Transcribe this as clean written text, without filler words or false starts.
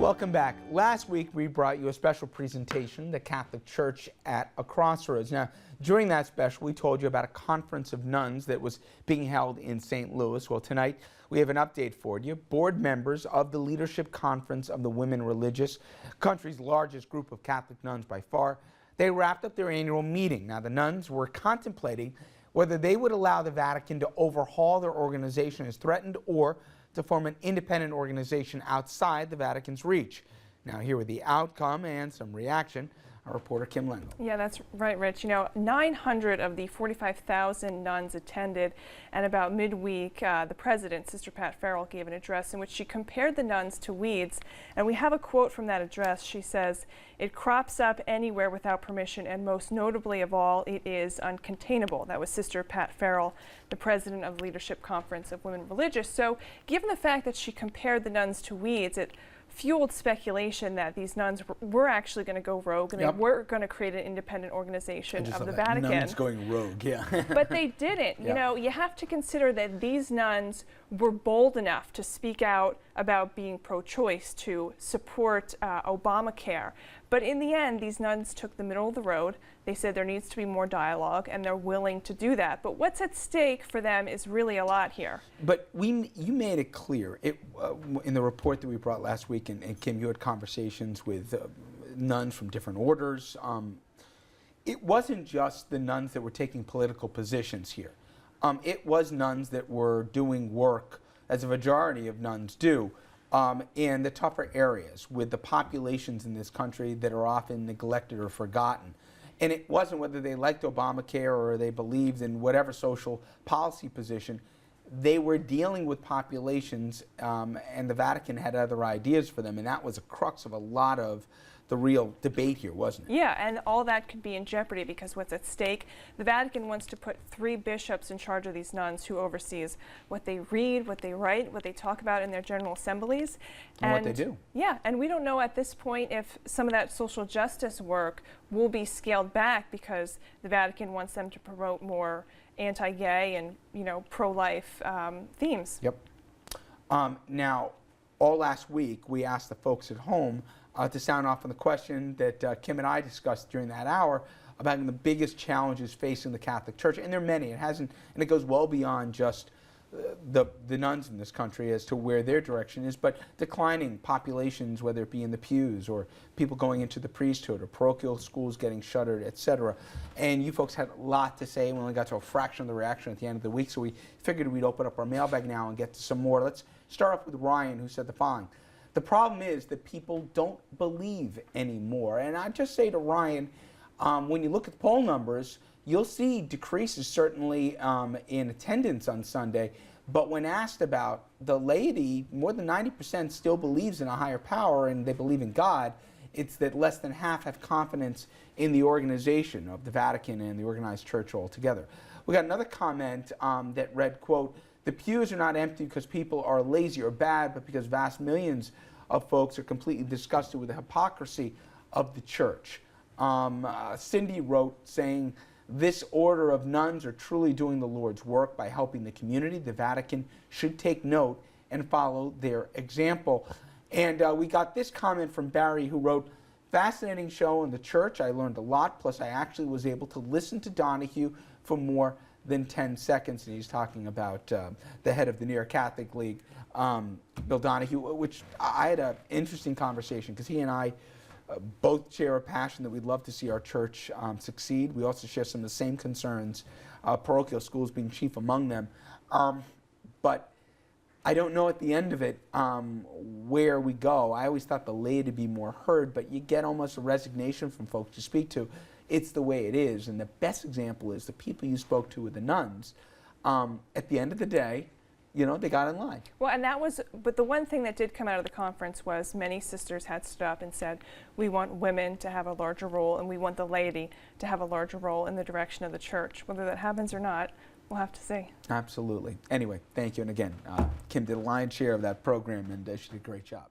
Welcome back. Last week we brought you a special presentation, the Catholic Church at a Crossroads. Now, during that special we told you about a conference of nuns that was being held in St. Louis. Well, tonight we have an update for you. Board members of the Leadership Conference of the Women Religious, country's largest group of Catholic nuns by far, they wrapped up their annual meeting. Now, the nuns were contemplating whether they would allow the Vatican to overhaul their organization as threatened or to form an independent organization outside the Vatican's reach. Now, here with the outcome and some reaction, our reporter Kim Lendl. Yeah, that's right, Rich. You know, 900 of the 45,000 nuns attended, and about midweek, the president, Sister Pat Farrell, gave an address in which she compared the nuns to weeds. And we have a quote from that address. She says, "It crops up anywhere without permission, and most notably of all, it is uncontainable." That was Sister Pat Farrell, the president of the Leadership Conference of Women Religious. So, given the fact that she compared the nuns to weeds, it fueled speculation that these nuns were actually going to go rogue and they were going to create an independent organization of the Vatican. Nuns going rogue, yeah. But they didn't. You know, you have to consider that these nuns were bold enough to speak out about being pro-choice, to support Obamacare. But in the end, these nuns took the middle of the road. They said there needs to be more dialogue, and they're willing to do that. But what's at stake for them is really a lot here. But you made it clear in the report that we brought last week, and Kim, you had conversations with nuns from different orders. It wasn't just the nuns that were taking political positions here. It was nuns that were doing work, as a majority of nuns do, in the tougher areas with the populations in this country that are often neglected or forgotten. And it wasn't whether they liked Obamacare or they believed in whatever social policy position. They were dealing with populations, and the Vatican had other ideas for them, and that was a crux of a lot of the real debate here, wasn't it? Yeah, and all that could be in jeopardy because what's at stake, the Vatican wants to put 3 bishops in charge of these nuns who oversees what they read, what they write, what they talk about in their general assemblies. And what they do. Yeah, and we don't know at this point if some of that social justice work will be scaled back because the Vatican wants them to promote more anti-gay and, you know, pro-life themes. Yep. Now, all last week, we asked the folks at home to sound off on the question that Kim and I discussed during that hour about the biggest challenges facing the Catholic Church, and there are many. It hasn't, and it goes well beyond just the nuns in this country as to where their direction is, but declining populations, whether it be in the pews or people going into the priesthood or parochial schools getting shuttered, etc. And you folks had a lot to say. We only got to a fraction of the reaction at the end of the week, so we figured we'd open up our mailbag now and get to some more. Let's start off with Ryan, who said the following. The problem is that people don't believe anymore. And I just say to Ryan, when you look at the poll numbers, you'll see decreases certainly in attendance on Sunday. But when asked about the laity, more than 90% still believes in a higher power and they believe in God. It's that less than half have confidence in the organization of the Vatican and the organized church altogether. We got another comment that read, quote, "The pews are not empty because people are lazy or bad, but because vast millions of folks are completely disgusted with the hypocrisy of the church." Cindy wrote saying, "This order of nuns are truly doing the Lord's work by helping the community. The Vatican should take note and follow their example." And we got this comment from Barry, who wrote, "Fascinating show in the church. I learned a lot. Plus, I actually was able to listen to Donahue for more than 10 seconds. And he's talking about the head of the New York Catholic League, Bill Donahue, which I had an interesting conversation because he and I both share a passion that we'd love to see our church succeed. We also share some of the same concerns, parochial schools being chief among them. But I don't know at the end of it where we go. I always thought the laity to be more heard, but you get almost a resignation from folks you speak to. It's the way it is, and the best example is the people you spoke to with the nuns. At the end of the day, you know, they got in line. Well, and that was, but the one thing that did come out of the conference was many sisters had stood up and said, we want women to have a larger role and we want the laity to have a larger role in the direction of the church. Whether that happens or not, we'll have to see. Absolutely. Anyway, thank you. And again, Kim did a lion's share of that program, and she did a great job.